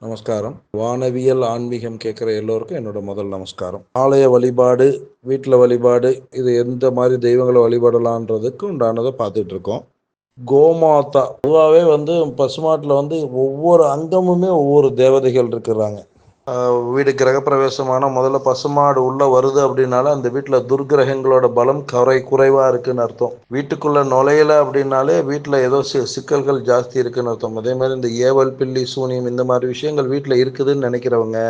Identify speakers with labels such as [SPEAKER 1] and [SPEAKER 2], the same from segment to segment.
[SPEAKER 1] நமஸ்காரம். வானவியல் ஆன்மீகம் கேட்குற எல்லோருக்கும் என்னோட முதல் நமஸ்காரம். ஆலய வழிபாடு, வீட்டில் வழிபாடு, இது எந்த மாதிரி தெய்வங்களை வழிபடலான்றதுக்கு உண்டானதை பார்த்துட்டு இருக்கோம். கோமாதா பொதுவாகவே பசுமாட்டில் ஒவ்வொரு அங்கமுமே ஒவ்வொரு தேவதைகள் இருக்கிறாங்க. வீடு கிரகப்பிரவேசமான முதல்ல பசுமாடு உள்ளே வருது அப்படின்னால அந்த வீட்டில் துர்கிரகங்களோட பலம் குறைவாக இருக்குன்னு அர்த்தம். வீட்டுக்குள்ளே நுழையலை அப்படின்னாலே வீட்டில் ஏதோ சிக்கல்கள் ஜாஸ்தி இருக்குன்னு அர்த்தம். அதே மாதிரி இந்த ஏவல் பில்லி சூனியம் இந்த மாதிரி விஷயங்கள் வீட்டில் இருக்குதுன்னு நினைக்கிறவங்க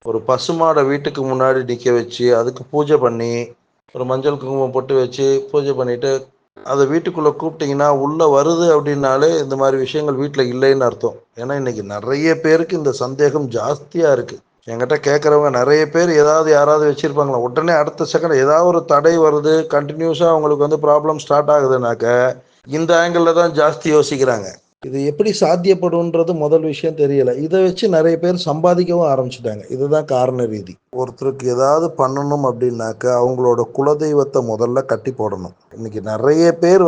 [SPEAKER 1] ஒரு பசுமாடை வீட்டுக்கு முன்னாடி நிற்க வச்சு அதுக்கு பூஜை பண்ணி ஒரு மஞ்சள் குங்குமம் பொட்டு வச்சு பூஜை பண்ணிட்டு அதை வீட்டுக்குள்ளே கூப்பிட்டிங்கன்னா உள்ளே வருது அப்படின்னாலே இந்த மாதிரி விஷயங்கள் வீட்டில் இல்லைன்னு அர்த்தம். ஏன்னா இன்னைக்கு நிறைய பேருக்கு இந்த சந்தேகம் ஜாஸ்தியாக இருக்குது. என்கிட்ட கேட்குறவங்க நிறைய பேர் யாராவது வச்சுருப்பாங்களா, உடனே அடுத்த செகண்ட் ஏதாவது ஒரு தடை வருது, கண்டினியூஸாக அவங்களுக்கு ப்ராப்ளம் ஸ்டார்ட் ஆகுதுனாக்க இந்த ஆங்கிளில் தான் ஜாஸ்தி யோசிக்கிறாங்க. இது எப்படி சாத்தியப்படும்ன்றது முதல் விஷயம் தெரியல. இதை வச்சு நிறைய பேர் சம்பாதிக்கவும் ஆரம்பிச்சுட்டாங்க. இதுதான் காரண ரீதி. ஒருத்தருக்கு ஏதாவது பண்ணணும் அப்படின்னாக்க அவங்களோட குலதெய்வத்தை முதல்ல கட்டி போடணும். இன்னைக்கு நிறைய பேர்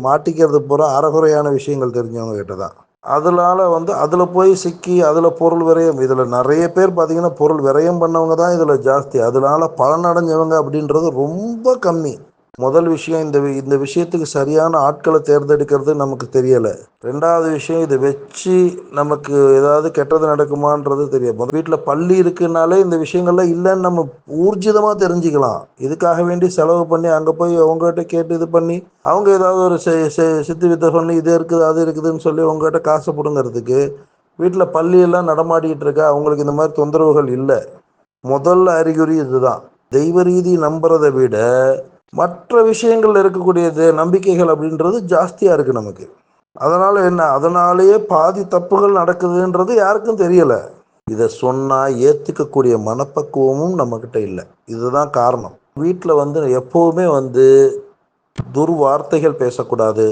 [SPEAKER 1] மாட்டிக்கிறது பூரா அறகுறையான விஷயங்கள் தெரிஞ்சவங்க கிட்ட தான். அதனால அதில் போய் சிக்கி அதில் பொருள் விரயம், இதில் நிறைய பேர் பார்த்தீங்கன்னா பொருள் விரயம் பண்ணவங்க தான் இதில் ஜாஸ்தி. அதனால பலனடைஞ்சவங்க அப்படின்றது ரொம்ப கம்மி. முதல் விஷயம், இந்த விஷயத்துக்கு சரியான ஆட்களை தேர்ந்தெடுக்கிறது நமக்கு தெரியலை. ரெண்டாவது விஷயம், இதை வச்சு நமக்கு ஏதாவது கெட்டது நடக்குமான்றது தெரியும். முதல் வீட்டில் பள்ளி இருக்குன்னாலே இந்த விஷயங்கள்லாம் இல்லைன்னு நம்ம ஊர்ஜிதமாக தெரிஞ்சுக்கலாம். இதுக்காக வேண்டி செலவு பண்ணி அங்கே போய் அவங்ககிட்ட கேட்டு இது பண்ணி அவங்க ஏதாவது ஒரு சித்து வித்தை பண்ணி இது இருக்குது அது இருக்குதுன்னு சொல்லி உங்ககிட்ட காசை பிடுங்கிறதுக்கு வீட்டில் பள்ளியெல்லாம் நடமாடிட்டு இருக்க அவங்களுக்கு இந்த மாதிரி தொந்தரவுகள் இல்லை. முதல்ல அறிகுறி இதுதான். தெய்வ ரீதி நம்புறதை விட மற்ற விஷயங்கள்ல இருக்கக்கூடியது நம்பிக்கைகள் அப்படின்றது ஜாஸ்தியா இருக்கு நமக்கு. அதனாலேயே பாதி தப்புகள் நடக்குதுன்றது யாருக்கும் தெரியல. இதை சொன்னா ஏத்துக்கக்கூடிய மனப்பக்குவமும் நம்ம கிட்ட இல்லை. இதுதான் காரணம். வீட்டில் எப்பவுமே துர்வார்த்தைகள் பேசக்கூடாது,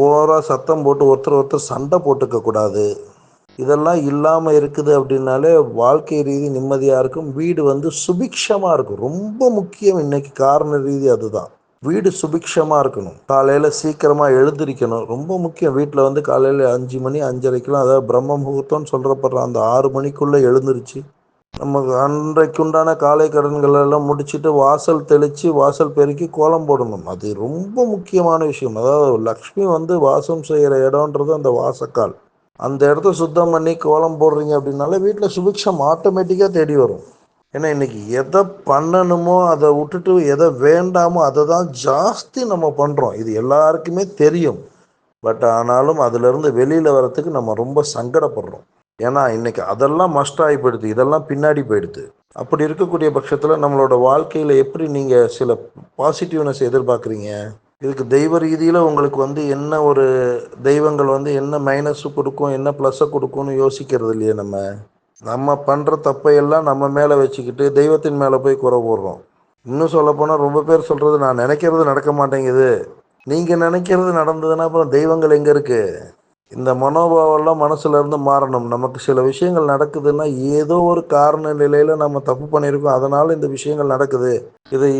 [SPEAKER 1] ஓவரா சத்தம் போட்டு ஒருத்தர் சண்டை போட்டுக்க கூடாது. இதெல்லாம் இல்லாமல் இருக்குது அப்படின்னாலே வாழ்க்கை ரீதி நிம்மதியாக இருக்கும். வீடு சுபிக்ஷமாக இருக்கும். ரொம்ப முக்கியம் இன்னைக்கு காரண ரீதி அதுதான். வீடு சுபிக்ஷமாக இருக்கணும். காலையில் சீக்கிரமாக எழுந்திரிக்கணும், ரொம்ப முக்கியம். வீட்டில் காலையில் 5 மணி 5:30க்கெலாம், அதாவது பிரம்ம முகூர்த்தம்னு சொல்கிறப்படுற அந்த 6 மணிக்குள்ளே எழுந்திரிச்சு நமக்கு அன்றைக்கு உண்டான காலை கடன்கள் எல்லாம் முடிச்சுட்டு வாசல் தெளித்து வாசல் பெருக்கி கோலம் போடணும். அது ரொம்ப முக்கியமான விஷயம். அதாவது லக்ஷ்மி வாசம் செய்கிற இடம்ன்றது அந்த வாசக்கால். அந்த இடத்த சுத்தம் பண்ணி கோலம் போடுறீங்க அப்படின்னாலே வீட்டில் சுபிக்ஷம் ஆட்டோமேட்டிக்காக தேடி வரும். ஏன்னா இன்னைக்கு எதை பண்ணணுமோ அதை விட்டுட்டு எதை வேண்டாமோ அதை தான் ஜாஸ்தி நம்ம பண்ணுறோம். இது எல்லாருக்குமே தெரியும். பட் ஆனாலும் அதிலிருந்து வெளியில் வரத்துக்கு நம்ம ரொம்ப சங்கடப்படுறோம். ஏன்னா இன்னைக்கு அதெல்லாம் மஸ்ட் ஆகி போயிடுது, இதெல்லாம் பின்னாடி போயிடுது. அப்படி இருக்கக்கூடிய பட்சத்தில் நம்மளோட வாழ்க்கையில் எப்படி நீங்கள் சில பாசிட்டிவ்னஸ் எதிர்பார்க்குறீங்க? இதுக்கு தெய்வ ரீதியில் உங்களுக்கு என்ன ஒரு தெய்வங்கள் என்ன மைனஸு கொடுக்கும், என்ன ப்ளஸ்ஸை கொடுக்கும்னு யோசிக்கிறது இல்லையே. நம்ம பண்ணுற தப்பையெல்லாம் நம்ம மேலே வச்சுக்கிட்டு தெய்வத்தின் மேலே போய் குறை போடுறோம். இன்னும் சொல்லப்போனால் ரொம்ப பேர் சொல்கிறது, நான் நினைக்கிறது நடக்க மாட்டேங்குது. நீங்கள் நினைக்கிறது நடந்ததுன்னா அப்புறம் தெய்வங்கள் எங்கே இருக்குது? இந்த மனோபாவெல்லாம் மனசுல இருந்து மாறணும். நமக்கு சில விஷயங்கள் நடக்குதுன்னா ஏதோ ஒரு காரண நிலையில் நம்ம தப்பு பண்ணியிருக்கோம், அதனால் இந்த விஷயங்கள் நடக்குது.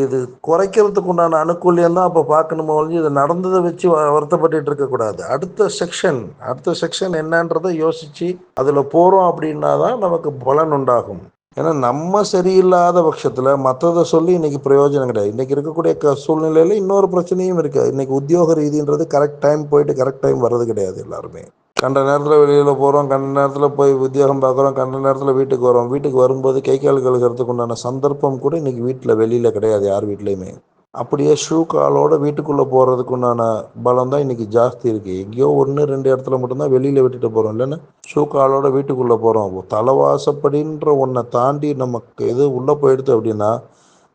[SPEAKER 1] இது குறைக்கிறதுக்கு உண்டான அனுகூல்யம் தான் அப்போ பார்க்கணுமோ ஒழிஞ்சு இதை நடந்ததை வச்சு வருத்தப்பட்டு இருக்கக்கூடாது. அடுத்த செக்ஷன் என்னன்றதை யோசித்து அதில் போகிறோம் அப்படின்னா தான் நமக்கு பலன் உண்டாகும். ஏன்னா நம்ம சரியில்லாத பட்சத்தில் மற்றதை சொல்லி இன்றைக்கி பிரயோஜனம் கிடையாது. இன்றைக்கி இருக்கக்கூடிய சூழ்நிலையில் இன்னொரு பிரச்சனையும் இருக்குது. இன்றைக்கி உத்தியோக ரீதின்றது கரெக்ட் டைம் போயிட்டு கரெக்ட் டைம் வர்றது கிடையாது. எல்லாருமே கண்ட நேரத்தில் வெளியில் போகிறோம், கண்ட நேரத்தில் போய் உத்தியோகம் பார்க்குறோம், கண்ட நேரத்தில் வீட்டுக்கு வரோம். வீட்டுக்கு வரும்போது கை கால் கழுகிறதுக்கு உண்டான சந்தர்ப்பம் கூட இன்றைக்கி வீட்டில் வெளியில் கிடையாது, யார் வீட்லேயுமே. அப்படியே ஷூ காலோட வீட்டுக்குள்ளே போகிறதுக்கு உண்டான பலம் தான் இன்றைக்கி ஜாஸ்தி இருக்குது. எங்கேயோ 1-2 இடத்துல மட்டும்தான் வெளியில் விட்டுட்டு போகிறோம். இல்லைன்னா ஷூ காலோட வீட்டுக்குள்ளே போகிறோம். தலைவாசப்படின்ற ஒன்றை தாண்டி நமக்கு எது உள்ளே போயிடுது அப்படின்னா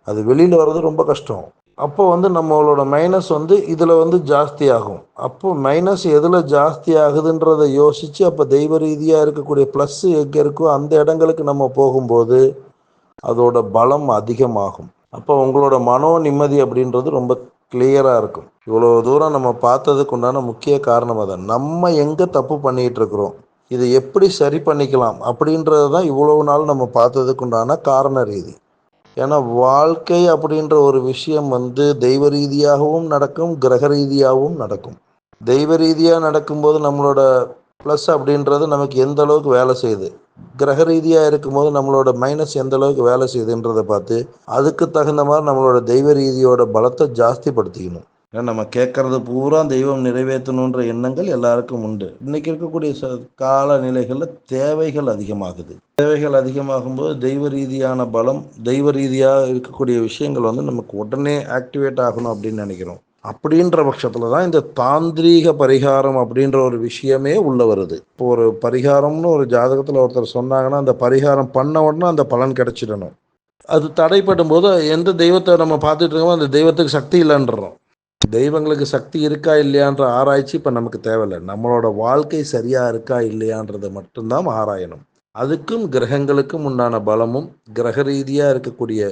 [SPEAKER 1] அது வெளியில் வர்றது ரொம்ப கஷ்டம். அப்போ நம்மளோட மைனஸ் இதில் ஜாஸ்தி ஆகும். அப்போ மைனஸ் எதில் ஜாஸ்தி ஆகுதுன்றதை யோசித்து அப்போ தெய்வ ரீதியாக இருக்கக்கூடிய ப்ளஸ் எங்கே இருக்கோ அந்த இடங்களுக்கு நம்ம போகும்போது அதோட பலம் அதிகமாகும். அப்போ உங்களோட மனோ நிம்மதி அப்படின்றது ரொம்ப கிளியராக இருக்கும். இவ்வளோ தூரம் நம்ம பார்த்ததுக்கு உண்டான முக்கிய காரணம் அதை நம்ம எங்கே தப்பு பண்ணிகிட்டு இருக்கிறோம், இதை எப்படி சரி பண்ணிக்கலாம் அப்படின்றது தான் இவ்வளவு நாள் நம்ம பார்த்ததுக்கு உண்டான காரண ரீதி. ஏன்னா வாழ்க்கை அப்படின்ற ஒரு விஷயம் தெய்வ ரீதியாகவும் நடக்கும், கிரக ரீதியாகவும் நடக்கும். தெய்வ ரீதியாக நடக்கும்போது நம்மளோட ப்ளஸ் அப்படின்றது நமக்கு எந்த அளவுக்கு வேலை செய்யுது, கிரக ரீதியாக இருக்கும்போது நம்மளோட மைனஸ் எந்த அளவுக்கு வேலை செய்யுதுன்றதை பார்த்து அதுக்கு தகுந்த மாதிரி நம்மளோட தெய்வ ரீதியோட பலத்தை ஜாஸ்திப்படுத்திக்கணும். ஏன்னா நம்ம கேட்கறது பூரா தெய்வம் நிறைவேற்றணுன்ற எண்ணங்கள் எல்லாருக்கும் உண்டு. இன்னைக்கு இருக்கக்கூடிய காலநிலைகளில் தேவைகள் அதிகமாகுது. தேவைகள் அதிகமாகும்போது தெய்வ ரீதியான பலம், தெய்வ ரீதியாக இருக்கக்கூடிய விஷயங்கள் வந்து நமக்கு உடனே ஆக்டிவேட் ஆகணும் அப்படின்னு நினைக்கிறோம். அப்படின்ற பட்சத்தில் தான் இந்த தாந்திரீக பரிகாரம் அப்படின்ற ஒரு விஷயமே உள்ள வருது. இப்போ ஒரு பரிகாரம்னு ஒரு ஜாதகத்தில் ஒருத்தர் சொன்னாங்கன்னா அந்த பரிகாரம் பண்ண உடனே அந்த பலன் கிடைச்சிடணும். அது தடைப்படும் போது எந்த தெய்வத்தை நம்ம பார்த்துட்டு இருக்கோமோ அந்த தெய்வத்துக்கு சக்தி இல்லைன்றோம். தெய்வங்களுக்கு சக்தி இருக்கா இல்லையான்ற ஆராய்ச்சி இப்போ நமக்கு தேவையில்லை. நம்மளோட வாழ்க்கை சரியாக இருக்கா இல்லையான்றதை மட்டும்தான் ஆராயணும். அதுக்கும் கிரகங்களுக்கும் உண்டான பலமும், கிரக ரீதியாக இருக்கக்கூடிய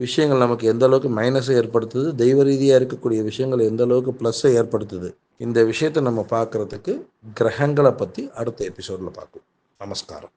[SPEAKER 1] விஷயங்கள் நமக்கு எந்த அளவுக்கு மைனஸை ஏற்படுத்துது, தெய்வ ரீதியாக இருக்கக்கூடிய விஷயங்கள் எந்த அளவுக்கு ப்ளஸ்ஸை ஏற்படுத்துது, இந்த விஷயத்தை நம்ம பார்க்குறதுக்கு கிரகங்களை பற்றி அடுத்த எபிசோடில் பார்ப்போம். நமஸ்காரம்.